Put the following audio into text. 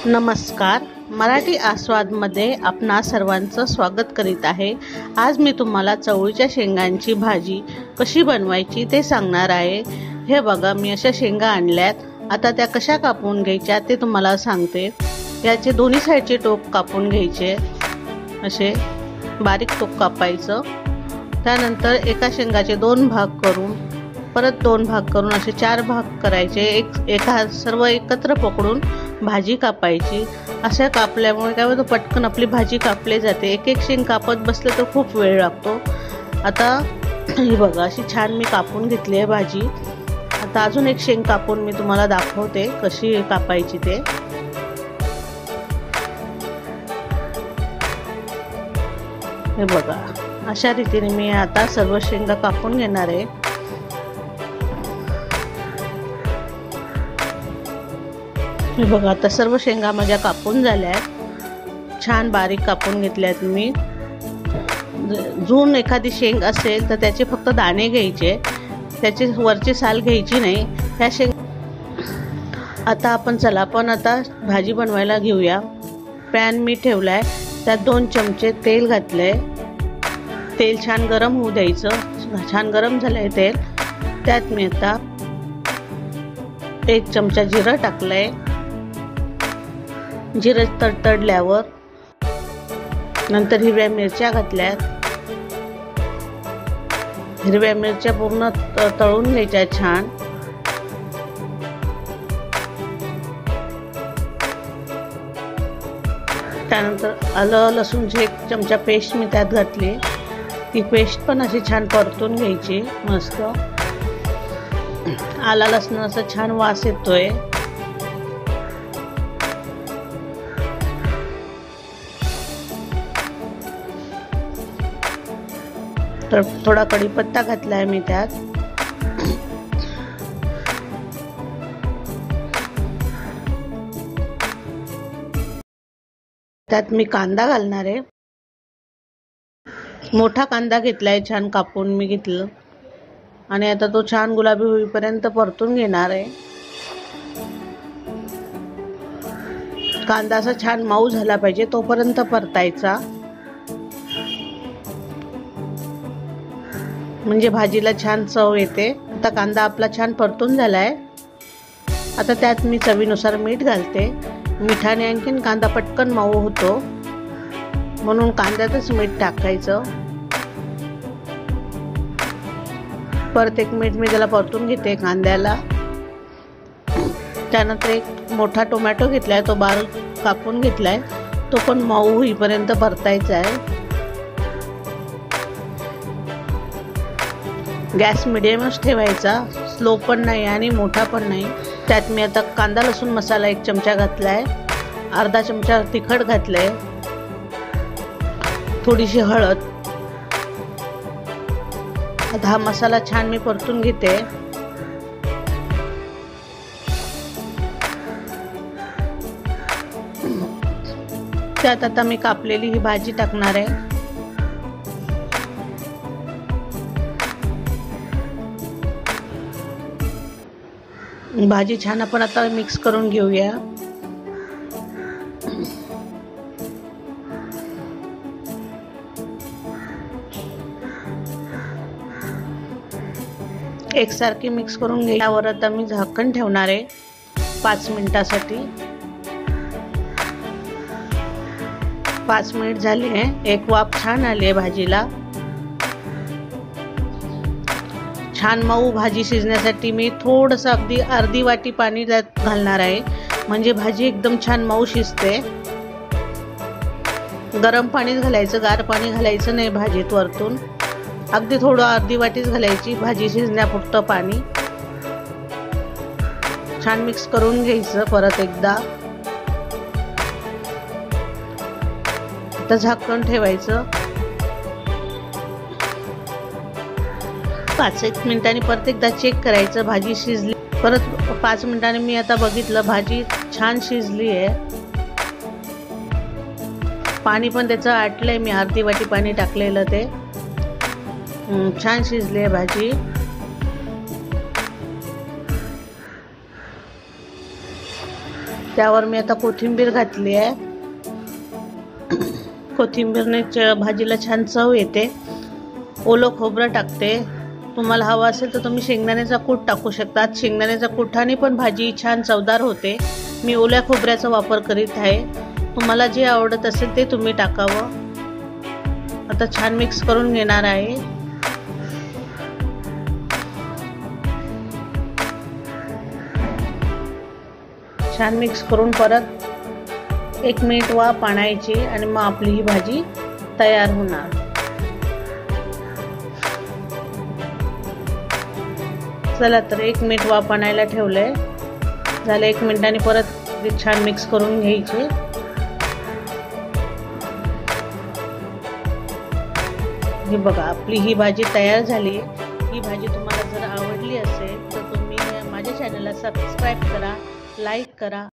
नमस्कार. मराठी आस्वादमध्ये आपणा सर्वांचं स्वागत करीत आहे. आज मी तुम्हाला चवळीच्या शेंगांची भाजी कशी बनवायची ते सांगणार आहे. हे बघा, मी अशा शेंगा आणल्यात. आता त्या कशा कापून घ्यायच्या ते तुम्हाला सांगते. याचे दोन्ही साईडचे टोक कापून घ्यायचे, असे बारीक टोक कापायचं. त्यानंतर एका शेंगाचे 2 भाग करून परत 2 भाग करून असे 4 भाग करायचे. सर्व एकत्र पकडून भाजी कापायची. अशा कापल्यामुळे काय होतं, पटकन आपली भाजी कापली जाते. एक एक शेंग कापत बसलं तर खूप वेळ लागतो. आता ही बघा, अशी छान मी कापून घेतली आहे भाजी. आता अजून एक शेंग कापून मी तुम्हाला दाखवते कशी कापायची ते. हे बघा, अशा रीतीने मी आता सर्व शेंगा कापून घेणार आहे. हे बघा, आता सर्व शेंगा माझ्या कापून झाल्या आहेत. छान बारीक कापून घेतल्यात मी. जून एखादी शेंग असेल तर त्याचे फक्त दाणे घ्यायचे, त्याची वरची साल घ्यायची नाही. ह्या शेंग आता आपण आता भाजी बनवायला घेऊया. पॅन मी ठेवलाय, त्यात 2 चमचे तेल घातलंय. तेल छान गरम होऊ द्यायचं. छान गरम झालंय तेल. त्यात मी आता 1 चमचा जिरं टाकलंय. जिरं तडतडल्यावर नंतर हिरव्या मिरच्या घातल्यात. हिरव्या मिरच्या पूर्ण तळून घ्यायच्या छान. त्यानंतर आलं लसूणची 1 चमचा पेस्ट मी त्यात घातली. ती पेस्ट पण अशी छान परतून घ्यायची मस्त. आला लसणाचा छान वास येतोय. तर थोडा कढीपत्ता घातलाय मी त्यात. त्यात मी कांदा घालणार आहे. मोठा कांदा घेतलाय, छान कापून मी घेतलं. आणि आता तो छान गुलाबी होईपर्यंत परतून घेणार आहे. कांदा असा छान मऊ झाला पाहिजे तोपर्यंत परतायचा, म्हणजे भाजीला छान चव येते. आता कांदा आपला छान परतून झालाय. आता त्यात मी चवीनुसार मीठ घालते. मिठाने आणखीन कांदा पटकन मऊ होतो, म्हणून कांद्यातच मीठ टाकायचं. परत 1 मिनिट मी त्याला परतून घेते कांद्याला. त्यानंतर 1 मोठा टोमॅटो घेतलाय, तो बारीक कापून घेतलाय. तो पण मऊ होईपर्यंत परतायचा आहे. गॅस मिडियमच ठेवायचा, स्लो पण नाही आणि मोठा पण नाही. त्यात मी आता कांदा लसूण मसाला 1 चमचा घातलाय. अर्धा चमचा तिखट घातलंय. थोडीशी हळद. आता हा मसाला छान मी परतून घेते. त्यात आता मी कापलेली ही भाजी टाकणार आहे. भाजी छान आपण आता मिक्स करून घेऊया. एकसारखी मिक्स करून घ्यावर आता मी झाकण ठेवणार आहे 5 मिनिटासाठी. 5 मिनिट झाले आहे. एक वाफ छान आली आहे भाजीला. छान मऊ भाजी शिजण्यासाठी मी थोडंसं अगदी अर्धी वाटी पाणी त्यात घालणार आहे, म्हणजे भाजी एकदम छान मऊ शिजते. गरम पाणीच घालायचं, गार पाणी घालायचं नाही भाजीत वरतून. अगदी थोडं अर्धी वाटीच घालायची भाजी शिजण्यापुरतं पाणी. छान मिक्स करून घ्यायचं परत एकदा. आता झाकण ठेवायचं. 5-1 मिनिटांनी परत एकदा चेक करायचं भाजी शिजली. परत 5 मिनिटांनी मी आता बघितलं, भाजी छान शिजली आहे. पाणी पण त्याचं आटलंय. मी अर्धी वाटी पाणी टाकलेलं ते. छान शिजली आहे भाजी. त्यावर मी आता कोथिंबीर घातली आहे. कोथिंबीरने भाजीला छान चव येते. ओलं खोबरं टाकते. तुम्हाला हवं असेल तर तुम्ही शेंगदाण्याचा कूट टाकू शकता. शेंगदाण्याच्या कुटाने पण भाजी छान चवदार होते. मी ओल्या खोबऱ्याचा वापर करीत आहे. तुम्हाला जे आवडत असेल ते तुम्ही टाकावं. आता छान मिक्स करून घेणार आहे. छान मिक्स करून परत 1 मिनिट वाफ आणायची आणि मग आपली ही भाजी तयार होणार. चला तर 1 मिनिट वाफ आणायला ठेवलंय. झालं 1 मिनिटाने परत छान मिक्स करून घ्यायचे. हे बघा आपली ही भाजी तयार झाली. ही भाजी तुम्हाला जर आवडली असेल तर तुम्ही माझ्या चॅनलला सबस्क्राईब करा, लाईक करा.